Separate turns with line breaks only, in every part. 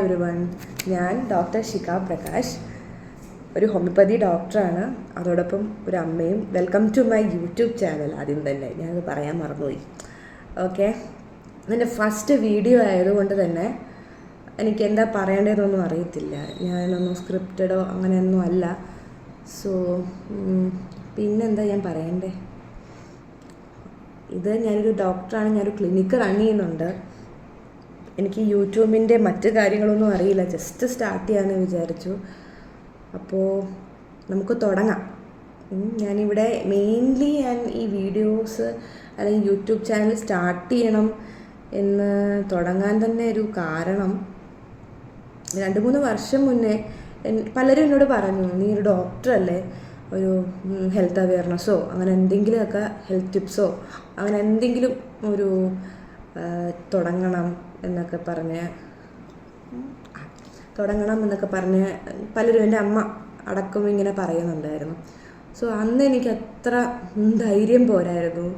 Everyone, ഞാൻ doctor Shikha Prakash, ഒരു homeopathy ഡോക്ടറാണ്, അതോടൊപ്പം ഒരു അമ്മയും. Welcome to my YouTube channel. ആദ്യം തന്നെ ഞാനത് പറയാൻ മറന്നുപോയി. ഓക്കെ, എൻ്റെ ഫസ്റ്റ് വീഡിയോ ആയതുകൊണ്ട് തന്നെ എനിക്ക് എന്താ പറയേണ്ടതെന്നൊന്നും അറിയത്തില്ല. ഞാനൊന്നും സ്ക്രിപ്റ്റഡോ അങ്ങനെയൊന്നും അല്ല. സോ പിന്നെന്താ ഞാൻ പറയണ്ടേ? ഇത് ഞാനൊരു ഡോക്ടറാണ്, ഞാനൊരു ക്ലിനിക്ക് റൺ ചെയ്യുന്നുണ്ട്. എനിക്ക് യൂട്യൂബിൻ്റെ മറ്റ് കാര്യങ്ങളൊന്നും അറിയില്ല, ജസ്റ്റ് സ്റ്റാർട്ട് ചെയ്യാമെന്ന് വിചാരിച്ചു. അപ്പോൾ നമുക്ക് തുടങ്ങാം. ഞാനിവിടെ മെയിൻലി ഞാൻ ഈ വീഡിയോസ് അല്ലെങ്കിൽ യൂട്യൂബ് ചാനൽ സ്റ്റാർട്ട് ചെയ്യണം എന്ന് തുടങ്ങാൻ തന്നെ ഒരു കാരണം, 2-3 വർഷം മുന്നേ പലരും എന്നോട് പറഞ്ഞു, നീ ഒരു ഡോക്ടറല്ലേ, ഒരു ഹെൽത്ത് അവെയർനെസ്സോ അങ്ങനെ എന്തെങ്കിലുമൊക്കെ, ഹെൽത്ത് ടിപ്സോ അങ്ങനെ എന്തെങ്കിലും ഒരു തുടങ്ങണം എന്നൊക്കെ പറഞ്ഞ് പലരും, എൻ്റെ അമ്മ അടക്കം ഇങ്ങനെ പറയുന്നുണ്ടായിരുന്നു. സോ അന്ന് എനിക്ക് അത്ര ധൈര്യം പോരായിരുന്നു.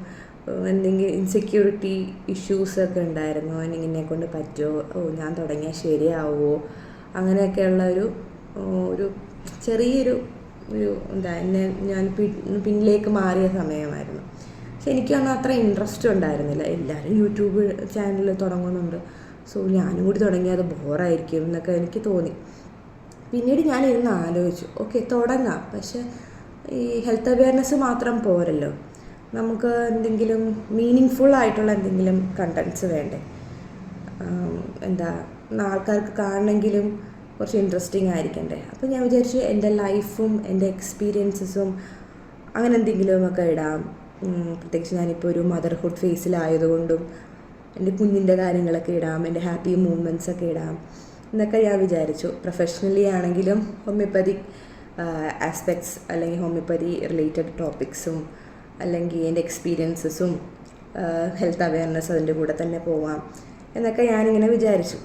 എന്തെങ്കിലും ഇൻസെക്യൂരിറ്റി ഇഷ്യൂസൊക്കെ ഉണ്ടായിരുന്നു. എനിക്കിന്നെ കൊണ്ട് പറ്റുമോ, ഞാൻ തുടങ്ങിയാൽ ശരിയാവുമോ, അങ്ങനെയൊക്കെയുള്ള ഒരു ചെറിയൊരു ഞാൻ പിന്നിലേക്ക് മാറിയ സമയമായിരുന്നു. പക്ഷെ എനിക്കന്ന് അത്ര ഇൻട്രസ്റ്റ് ഉണ്ടായിരുന്നില്ല. എല്ലാവരും യൂട്യൂബ് ചാനൽ തുടങ്ങുന്നുണ്ട്, സോ ഞാനും കൂടി തുടങ്ങിയാൽ അത് ബോറായിരിക്കും എന്നൊക്കെ എനിക്ക് തോന്നി. പിന്നീട് ഞാനിരുന്ന് ആലോചിച്ചു, ഓക്കെ തുടങ്ങാം, പക്ഷെ ഈ ഹെൽത്ത് അവെയർനെസ് മാത്രം പോരല്ലോ, നമുക്ക് എന്തെങ്കിലും മീനിങ് ഫുൾ ആയിട്ടുള്ള എന്തെങ്കിലും കണ്ടൻസ് വേണ്ടേ. ആൾക്കാർക്ക് കാണണമെങ്കിലും കുറച്ച് ഇൻട്രസ്റ്റിംഗ് ആയിരിക്കണ്ടേ. അപ്പോൾ ഞാൻ വിചാരിച്ചു എൻ്റെ ലൈഫും എൻ്റെ എക്സ്പീരിയൻസസും അങ്ങനെ എന്തെങ്കിലുമൊക്കെ ഇടാം. പ്രത്യേകിച്ച് ഞാനിപ്പോൾ ഒരു മദർഹുഡ് ഫേസിലായതുകൊണ്ടും എൻ്റെ കുഞ്ഞിൻ്റെ കാര്യങ്ങളൊക്കെ ഇടാം, എൻ്റെ ഹാപ്പി മൂമെൻറ്റ്സൊക്കെ ഇടാം എന്നൊക്കെ ഞാൻ വിചാരിച്ചു. പ്രൊഫഷണലി ആണെങ്കിലും ഹോമിയോപ്പതിക് ആസ്പെക്ട്സ് അല്ലെങ്കിൽ ഹോമിയോപ്പതി റിലേറ്റഡ് ടോപ്പിക്സും അല്ലെങ്കിൽ എൻ്റെ എക്സ്പീരിയൻസസും ഹെൽത്ത് അവെയർനെസ് അതിൻ്റെ കൂടെ തന്നെ പോവാം എന്നൊക്കെ ഞാനിങ്ങനെ വിചാരിച്ചു.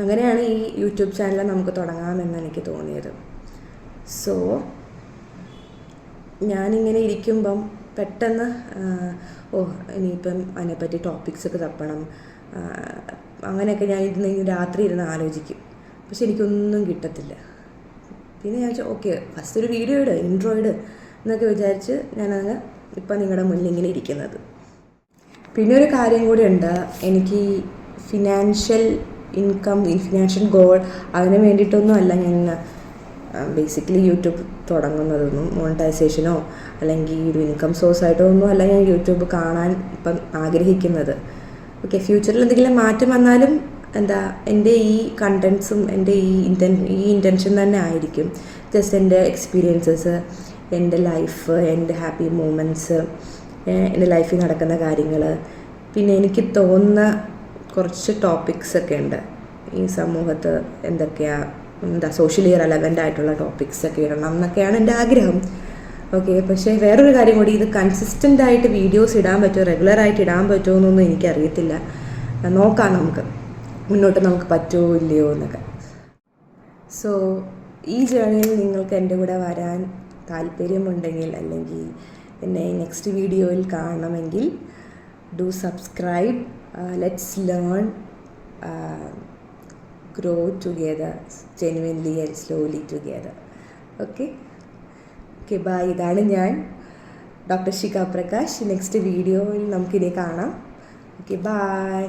അങ്ങനെയാണ് ഈ യൂട്യൂബ് ചാനൽ നമുക്ക് തുടങ്ങാമെന്ന് എനിക്ക് തോന്നിയത്. സോ ഞാനിങ്ങനെ ഇരിക്കുമ്പം പെട്ടെന്ന് ഇനിയിപ്പം അതിനെപ്പറ്റി ടോപ്പിക്സൊക്കെ തപ്പണം, അങ്ങനെയൊക്കെ ഞാൻ രാത്രി ഇരുന്ന് ആലോചിക്കും. പക്ഷെ എനിക്കൊന്നും കിട്ടത്തില്ല. പിന്നെ ഞാൻ ഓക്കെ ഫസ്റ്റ് ഒരു വീഡിയോ ഇൻട്രോ എന്നൊക്കെ വിചാരിച്ച് ഞാനങ്ങ് ഇപ്പം നിങ്ങളുടെ മുന്നിൽ ഇങ്ങനെ ഇരിക്കുന്നത്. പിന്നെ ഒരു കാര്യം കൂടി ഉണ്ട്, എനിക്ക് ഫിനാൻഷ്യൽ ഇൻകം, ഫിനാൻഷ്യൽ ഗോൾ അതിന് വേണ്ടിയിട്ടൊന്നും അല്ല ഞാൻ ബേസിക്കലി യൂട്യൂബ് തുടങ്ങുന്നതൊന്നും. മോണിറ്റൈസേഷനോ അല്ലെങ്കിൽ ഒരു ഇൻകം സോഴ്സായിട്ടോ ഒന്നും അല്ല ഞാൻ യൂട്യൂബ് കാണാൻ ഇപ്പം ആഗ്രഹിക്കുന്നത്. ഓക്കെ, ഫ്യൂച്ചറിൽ എന്തെങ്കിലും മാറ്റം വന്നാലും എൻ്റെ ഈ കണ്ടൻസും എൻ്റെ ഈ ഇൻറ്റൻഷൻ തന്നെ ആയിരിക്കും. ജസ്റ്റ് എൻ്റെ എക്സ്പീരിയൻസസ്, എൻ്റെ ലൈഫ്, എൻ്റെ ഹാപ്പി മൂമെൻറ്റ്സ്, എൻ്റെ ലൈഫിൽ നടക്കുന്ന കാര്യങ്ങൾ, പിന്നെ എനിക്ക് തോന്നുന്ന കുറച്ച് ടോപ്പിക്സൊക്കെ ഉണ്ട് ഈ സമൂഹത്ത് എന്തൊക്കെയാണ് സോഷ്യലി റെലവൻ്റ് ആയിട്ടുള്ള ടോപ്പിക്സൊക്കെ ഇടണം എന്നൊക്കെയാണ് എൻ്റെ ആഗ്രഹം. ഓക്കെ, പക്ഷേ വേറൊരു കാര്യം കൂടി, ഇത് കൺസിസ്റ്റൻ്റ് ആയിട്ട് വീഡിയോസ് ഇടാൻ പറ്റുമോ, റെഗുലറായിട്ട് ഇടാൻ പറ്റുമോ എന്നൊന്നും എനിക്കറിയത്തില്ല. നോക്കാം നമുക്ക് മുന്നോട്ട് നമുക്ക് പറ്റുമോ ഇല്ലയോ എന്നൊക്കെ. സോ ഈ ജേർണിയിൽ നിങ്ങൾക്ക് എൻ്റെ കൂടെ വരാൻ താല്പര്യമുണ്ടെങ്കിൽ അല്ലെങ്കിൽ എന്നെ നെക്സ്റ്റ് വീഡിയോയിൽ കാണണമെങ്കിൽ do subscribe. Let's learn, grow together, genuinely and slowly together. Okay, bye. ഇതാണ് ഞാൻ, ഡോക്ടർ ശിഖ പ്രകാശ്. നെക്സ്റ്റ് വീഡിയോയിൽ നമുക്കിനി കാണാം. Okay, by.